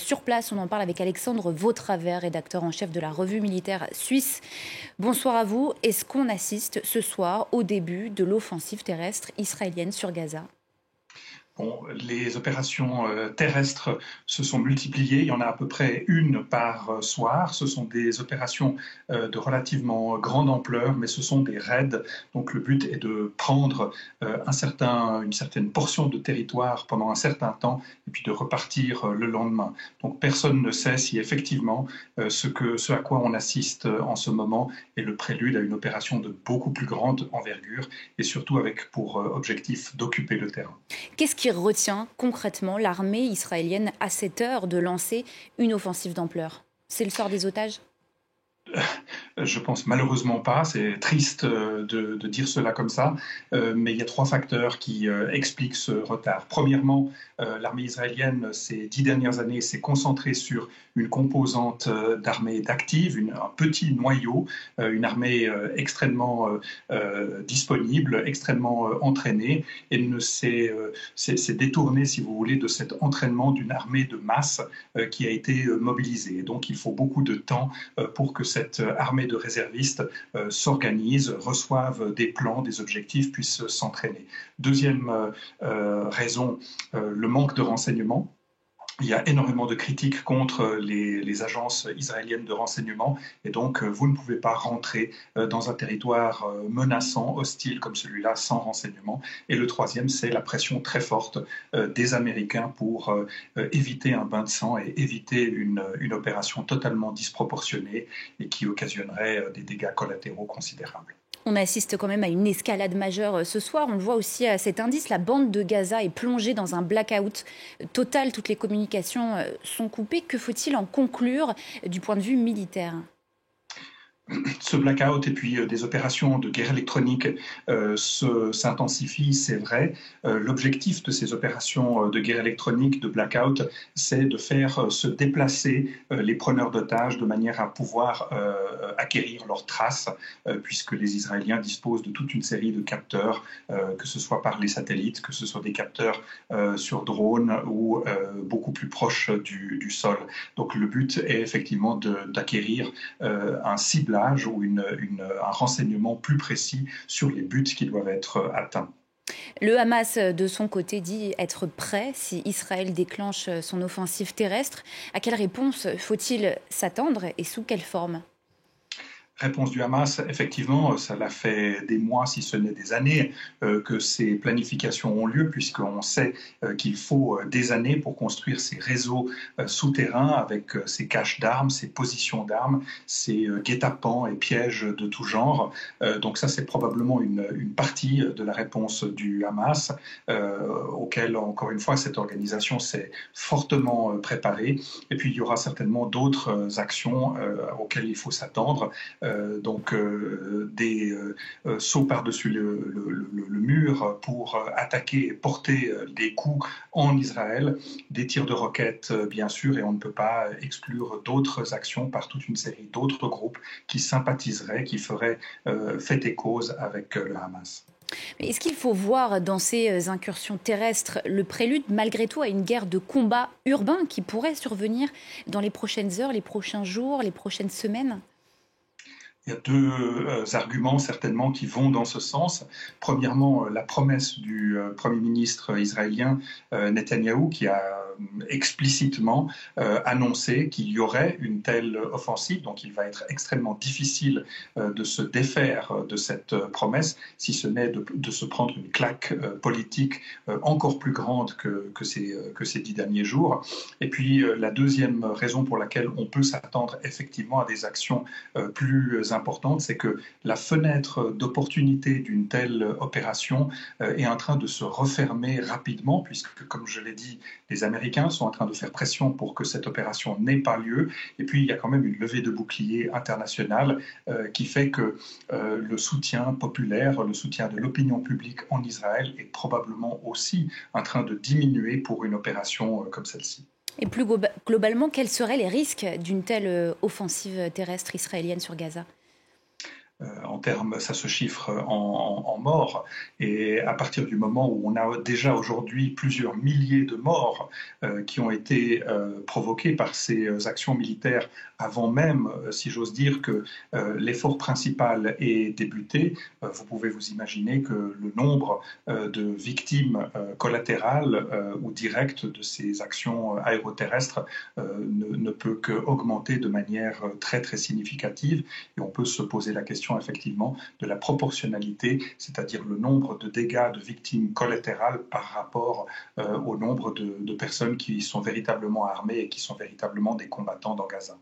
sur place. On en parle avec Alexandre Vautravers, rédacteur en chef de la revue militaire suisse. Bonsoir à vous. Est-ce qu'on assiste ce soir au début de l'offensive terrestre israélienne sur Gaza ? Bon, les opérations terrestres se sont multipliées. Il y en a à peu près une par soir. Ce sont des opérations de relativement grande ampleur, mais ce sont des raids. Donc le but est de prendre une certaine portion de territoire pendant un certain temps et puis de repartir le lendemain. Donc personne ne sait si effectivement ce à quoi on assiste en ce moment est le prélude à une opération de beaucoup plus grande envergure et surtout avec pour objectif d'occuper le terrain. Qu'est-ce qui retient concrètement l'armée israélienne à cette heure de lancer une offensive d'ampleur ? C'est le sort des otages ? Je pense malheureusement pas, c'est triste de dire cela comme ça, mais il y a 3 facteurs qui expliquent ce retard. Premièrement, l'armée israélienne, ces 10 dernières années, s'est concentrée sur une composante d'armée d'active, un petit noyau, une armée extrêmement disponible, extrêmement entraînée, et s'est détournée, si vous voulez, de cet entraînement d'une armée de masse qui a été mobilisée. Et donc il faut beaucoup de temps pour que cette armée de réservistes s'organisent, reçoivent des plans, des objectifs, puissent s'entraîner. Deuxième raison, le manque de renseignements. Il y a énormément de critiques contre les agences israéliennes de renseignement et donc vous ne pouvez pas rentrer dans un territoire menaçant, hostile comme celui-là sans renseignement. Et le troisième, c'est la pression très forte des Américains pour éviter un bain de sang et éviter une opération totalement disproportionnée et qui occasionnerait des dégâts collatéraux considérables. On assiste quand même à une escalade majeure ce soir. On le voit aussi à cet indice, la bande de Gaza est plongée dans un blackout total. Toutes les communications sont coupées. Que faut-il en conclure du point de vue militaire ? Ce blackout et puis des opérations de guerre électronique s'intensifient, c'est vrai. L'objectif de ces opérations de guerre électronique, de blackout, c'est de faire se déplacer les preneurs d'otages de manière à pouvoir acquérir leurs traces, puisque les Israéliens disposent de toute une série de capteurs, que ce soit par les satellites, que ce soit des capteurs sur drone ou beaucoup plus proches du sol. Donc le but est effectivement d'acquérir un ciblage ou un renseignement plus précis sur les buts qui doivent être atteints. Le Hamas, de son côté, dit être prêt si Israël déclenche son offensive terrestre. À quelle réponse faut-il s'attendre et sous quelle forme ? Réponse du Hamas, effectivement, cela fait des mois, si ce n'est des années, que ces planifications ont lieu, puisqu'on sait qu'il faut des années pour construire ces réseaux souterrains avec ces caches d'armes, ces positions d'armes, ces guet-apens et pièges de tout genre. Donc ça, c'est probablement une partie de la réponse du Hamas, auquel, encore une fois, cette organisation s'est fortement préparée. Et puis, il y aura certainement d'autres actions auxquelles il faut s'attendre. Donc des sauts par-dessus le mur pour attaquer et porter des coups en Israël, des tirs de roquettes bien sûr, et on ne peut pas exclure d'autres actions par toute une série d'autres groupes qui sympathiseraient, qui feraient fait et cause avec le Hamas. Mais est-ce qu'il faut voir dans ces incursions terrestres le prélude malgré tout à une guerre de combat urbain qui pourrait survenir dans les prochaines heures, les prochains jours, les prochaines semaines ? Il y a 2 arguments certainement qui vont dans ce sens. Premièrement, la promesse du Premier ministre israélien Netanyahou qui a explicitement annoncé qu'il y aurait une telle offensive. Donc il va être extrêmement difficile de se défaire de cette promesse, si ce n'est de se prendre une claque politique encore plus grande que ces 10 derniers jours. Et puis la deuxième raison pour laquelle on peut s'attendre effectivement à des actions plus importante, c'est que la fenêtre d'opportunité d'une telle opération est en train de se refermer rapidement, puisque, comme je l'ai dit, les Américains sont en train de faire pression pour que cette opération n'ait pas lieu. Et puis, il y a quand même une levée de bouclier internationale qui fait que le soutien populaire, le soutien de l'opinion publique en Israël est probablement aussi en train de diminuer pour une opération comme celle-ci. Et plus globalement, quels seraient les risques d'une telle offensive terrestre israélienne sur Gaza ? En termes, ça se chiffre en morts. Et à partir du moment où on a déjà aujourd'hui plusieurs milliers de morts qui ont été provoquées par ces actions militaires avant même, si j'ose dire, que l'effort principal ait débuté, vous pouvez vous imaginer que le nombre de victimes collatérales ou directes de ces actions aéroterrestres ne peut qu'augmenter de manière très très significative. Et on peut se poser la question effectivement de la proportionnalité, c'est-à-dire le nombre de dégâts de victimes collatérales par rapport au nombre de personnes qui sont véritablement armées et qui sont véritablement des combattants dans Gaza.